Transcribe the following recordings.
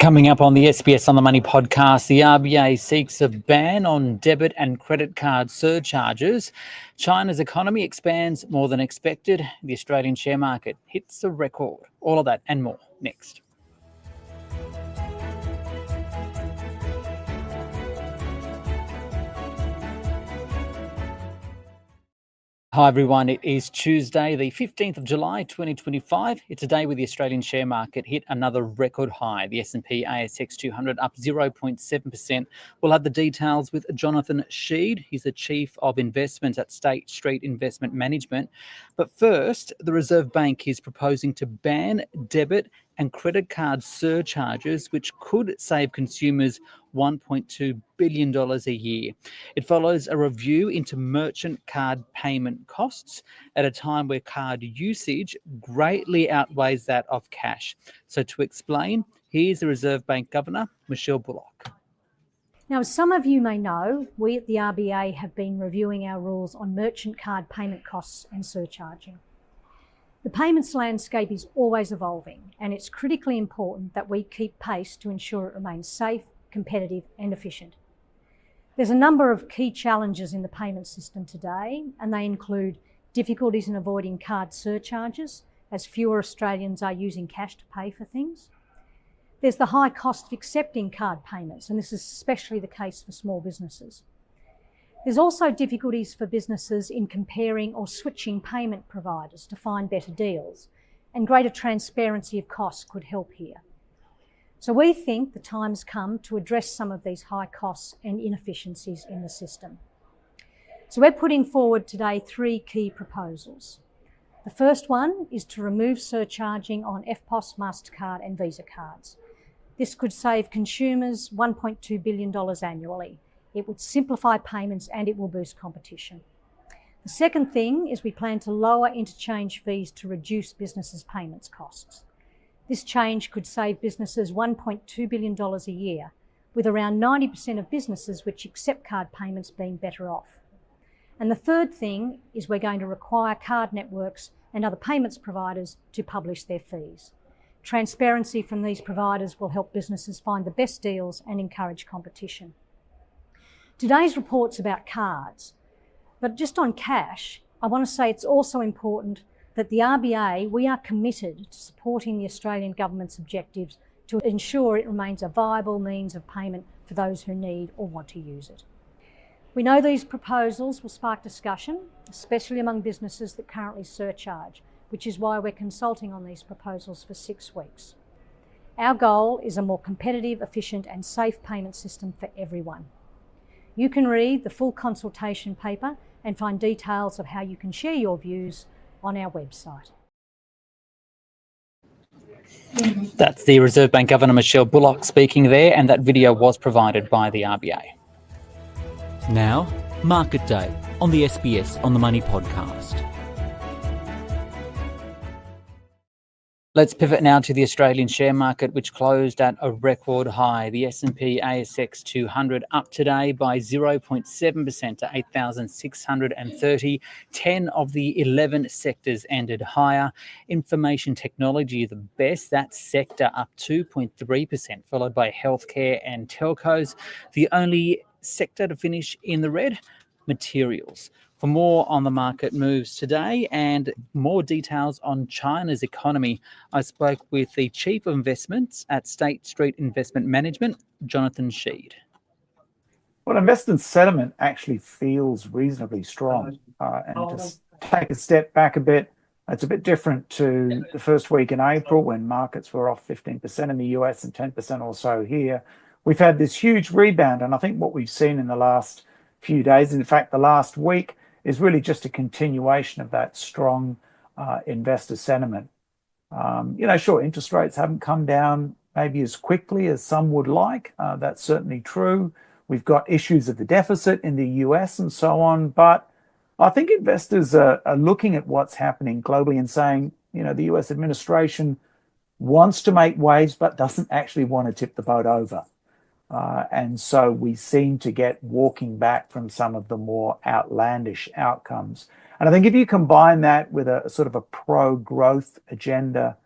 Coming up on the SBS On The Money podcast, the RBA seeks a ban on debit and credit card surcharges. China's economy expands more than expected. The Australian share market hits a record. All of that and more next. Hi everyone, it is Tuesday the 15th of July 2025. It's a day where the Australian share market hit another record high. The S&P ASX 200 up 0.7%. We'll have the details with Jonathan Shead. He's the Chief of Investments at State Street Investment Management. But first, the Reserve Bank is proposing to ban debit and credit card surcharges, which could save consumers $1.2 billion a year. It follows a review into merchant card payment costs at a time where card usage greatly outweighs that of cash. So to explain, here's the Reserve Bank Governor, Michele Bullock. Now, as some of you may know, we at the RBA have been reviewing our rules on merchant card payment costs and surcharging. The payments landscape is always evolving, and it's critically important that we keep pace to ensure it remains safe, competitive and efficient. There's a number of key challenges in the payment system today, and they include difficulties in avoiding card surcharges, as fewer Australians are using cash to pay for things. There's the high cost of accepting card payments, and this is especially the case for small businesses. There's also difficulties for businesses in comparing or switching payment providers to find better deals, and greater transparency of costs could help here. So we think the time's come to address some of these high costs and inefficiencies in the system. So we're putting forward today three key proposals. The first one is to remove surcharging on EFTPOS, MasterCard and Visa cards. This could save consumers $1.2 billion annually. It would simplify payments and it will boost competition. The second thing is we plan to lower interchange fees to reduce businesses' payments costs. This change could save businesses $1.2 billion a year, with around 90% of businesses which accept card payments being better off. And the third thing is we're going to require card networks and other payments providers to publish their fees. Transparency from these providers will help businesses find the best deals and encourage competition. Today's report's about cards, but just on cash, I want to say it's also important that the RBA, we are committed to supporting the Australian government's objectives to ensure it remains a viable means of payment for those who need or want to use it. We know these proposals will spark discussion, especially among businesses that currently surcharge, which is why we're consulting on these proposals for 6 weeks. Our goal is a more competitive, efficient and safe payment system for everyone. You can read the full consultation paper and find details of how you can share your views on our website. That's the Reserve Bank Governor Michele Bullock speaking there, and that video was provided by the RBA. Now, Market Day on the SBS On The Money podcast. Let's pivot now to the Australian share market, which closed at a record high. The S&P ASX 200 up today by 0.7% to 8,630. 10 of the 11 sectors ended higher. Information technology the best, that sector up 2.3%, followed by healthcare and telcos. The only sector to finish in the red, materials. For more on the market moves today and more details on China's economy, I spoke with the Chief of Investments at State Street Investment Management, Jonathan Shead. Well, investor sentiment actually feels reasonably strong. And just take a step back a bit, it's a bit different to the first week in April when markets were off 15% in the US and 10% or so here. We've had this huge rebound, and I think what we've seen in the last few days, in fact, the last week, is really just a continuation of that strong investor sentiment. Sure, interest rates haven't come down maybe as quickly as some would like. That's certainly true. We've got issues of the deficit in the US and so on. But I think investors are looking at what's happening globally and saying, the US administration wants to make waves, but doesn't actually want to tip the boat over. And so we seem to get walking back from some of the more outlandish outcomes. And I think if you combine that with a sort of a pro-growth agenda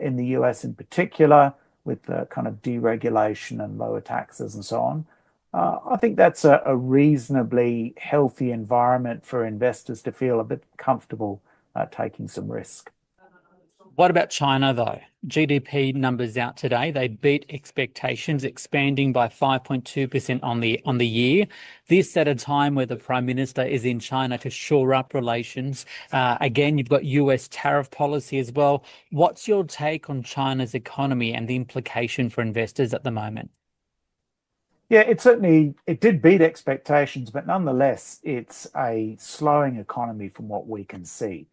in the US in particular, with the kind of deregulation and lower taxes and so on. I think that's a reasonably healthy environment for investors to feel a bit comfortable taking some risk. What about China, though? GDP numbers out today. They beat expectations, expanding by 5.2% on the year. This at a time where the Prime Minister is in China to shore up relations. Again, you've got US tariff policy as well. What's your take on China's economy and the implication for investors at the moment? Yeah, it did beat expectations, but nonetheless, it's a slowing economy from what we can see.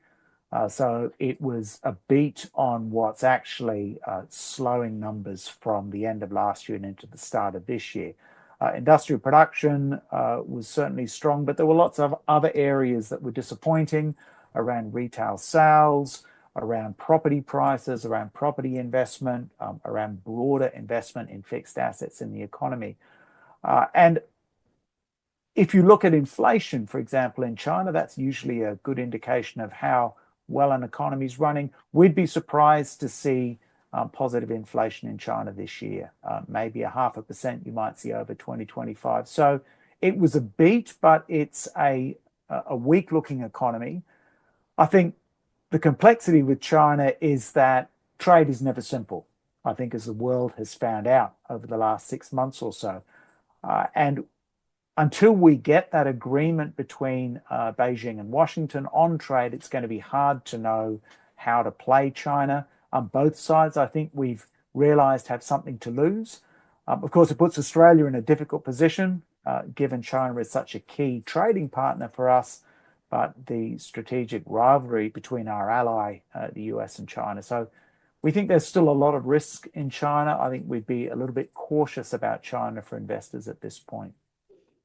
So it was a beat on what's actually slowing numbers from the end of last year and into the start of this year. Industrial production was certainly strong, but there were lots of other areas that were disappointing around retail sales, around property prices, around property investment, around broader investment in fixed assets in the economy. And if you look at inflation, for example, in China, that's usually a good indication of how well an economy is running. We'd be surprised to see positive inflation in China this year. Maybe 0.5% you might see over 2025. So it was a beat, but it's a weak-looking economy. I think the complexity with China is that trade is never simple, I think, as the world has found out over the last 6 months or so. And until we get that agreement between Beijing and Washington on trade, it's going to be hard to know how to play China. Both sides, I think we've realized, have something to lose. Of course, it puts Australia in a difficult position, given China is such a key trading partner for us, but the strategic rivalry between our ally, the US and China. So we think there's still a lot of risk in China. I think we'd be a little bit cautious about China for investors at this point.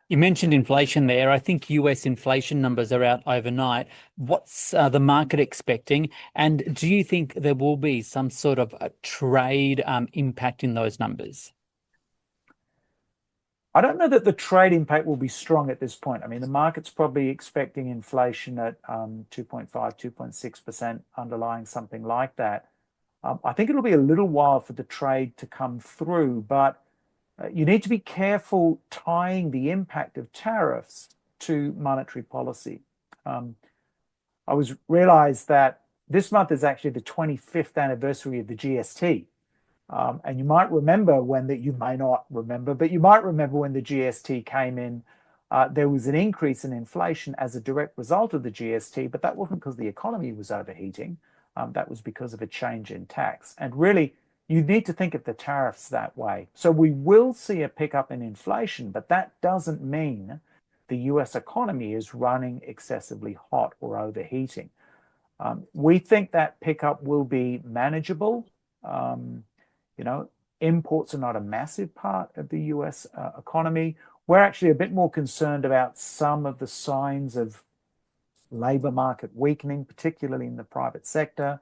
You mentioned inflation there. I think US inflation numbers are out overnight. What's the market expecting? And do you think there will be some sort of a trade impact in those numbers? I don't know that the trade impact will be strong at this point. I mean, the market's probably expecting inflation at 2.5, 2.6% underlying, something like that. I think it'll be a little while for the trade to come through, but you need to be careful tying the impact of tariffs to monetary policy. I realized that this month is actually the 25th anniversary of the GST. And you might remember you may not remember, but you might remember when the GST came in, there was an increase in inflation as a direct result of the GST, but that wasn't because the economy was overheating. That was because of a change in tax. And really, you need to think of the tariffs that way. So we will see a pickup in inflation, but that doesn't mean the US economy is running excessively hot or overheating. We think that pickup will be manageable. Imports are not a massive part of the US economy. We're actually a bit more concerned about some of the signs of labor market weakening, particularly in the private sector,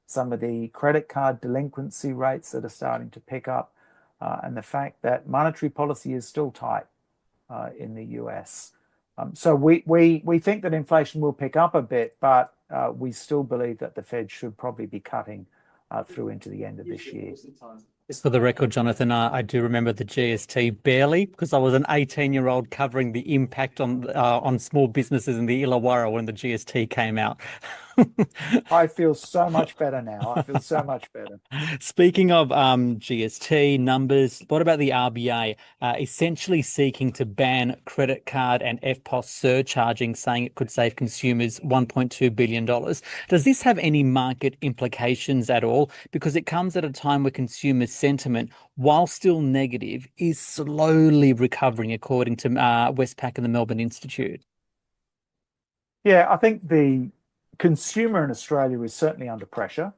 some of the credit card delinquency rates that are starting to pick up, and the fact that monetary policy is still tight in the US. So we think that inflation will pick up a bit, but we still believe that the Fed should probably be cutting through into the end of this year. Just for the record, Jonathan, I do remember the GST barely, because I was an 18-year-old covering the impact on small businesses in the Illawarra when the GST came out. I feel so much better now. I feel so much better. Speaking of GST numbers, what about the RBA essentially seeking to ban credit card and FPOS surcharging, saying it could save consumers $1.2 billion? Does this have any market implications at all? Because it comes at a time where consumer sentiment, while still negative, is slowly recovering, according to Westpac and the Melbourne Institute. Yeah, I think the consumer in Australia is certainly under pressure.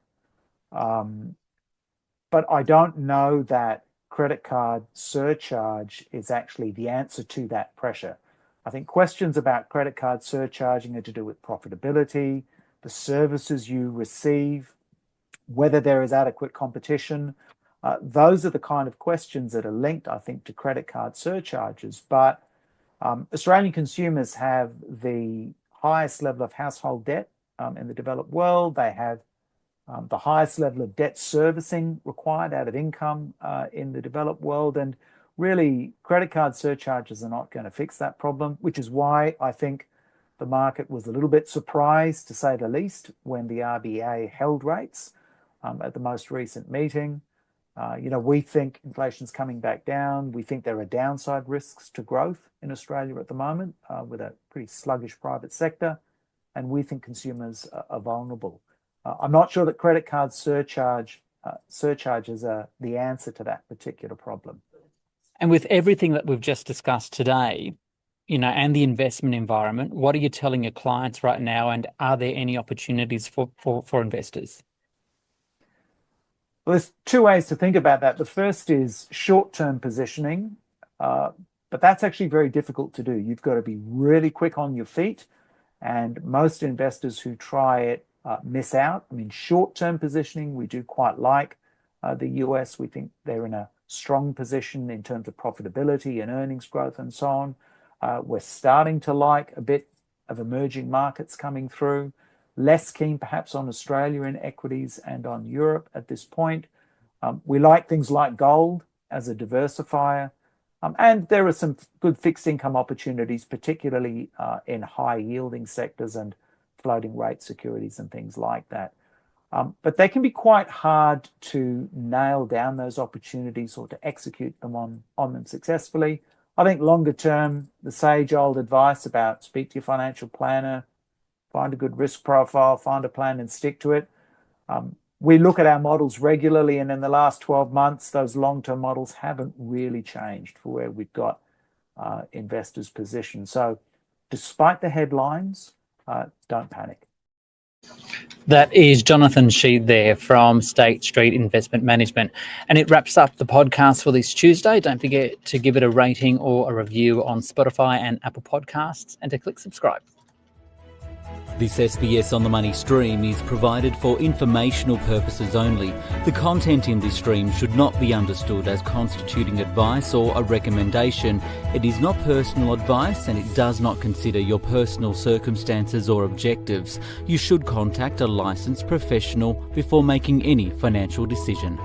But I don't know that credit card surcharge is actually the answer to that pressure. I think questions about credit card surcharging are to do with profitability, the services you receive, whether there is adequate competition. Those are the kind of questions that are linked, I think, to credit card surcharges. But Australian consumers have the highest level of household debt in the developed world. They have the highest level of debt servicing required out of income in the developed world. And really, credit card surcharges are not going to fix that problem, which is why I think the market was a little bit surprised, to say the least, when the RBA held rates at the most recent meeting. We think inflation's coming back down. We think there are downside risks to growth in Australia at the moment with a pretty sluggish private sector. And we think consumers are vulnerable. I'm not sure that credit card surcharges are the answer to that particular problem. And with everything that we've just discussed today, and the investment environment, what are you telling your clients right now? And are there any opportunities for investors? Well, there's two ways to think about that. The first is short-term positioning, but that's actually very difficult to do. You've got to be really quick on your feet, and most investors who try it miss out. I mean, short-term positioning, we do quite like the US. We think they're in a strong position in terms of profitability and earnings growth and so on. We're starting to like a bit of emerging markets coming through. Less keen perhaps on Australia in equities and on Europe at this point. We like things like gold as a diversifier. And there are some good fixed income opportunities, particularly in high yielding sectors and floating rate securities and things like that. But they can be quite hard to nail down those opportunities or to execute them on them successfully. I think longer term, the sage old advice about speak to your financial planner, find a good risk profile, find a plan and stick to it. We look at our models regularly, and in the last 12 months, those long-term models haven't really changed for where we've got investors positioned. So despite the headlines, don't panic. That is Jonathan Shead there from State Street Investment Management. And it wraps up the podcast for this Tuesday. Don't forget to give it a rating or a review on Spotify and Apple Podcasts, and to click subscribe. This SBS On The Money stream is provided for informational purposes only. The content in this stream should not be understood as constituting advice or a recommendation. It is not personal advice, and it does not consider your personal circumstances or objectives. You should contact a licensed professional before making any financial decision.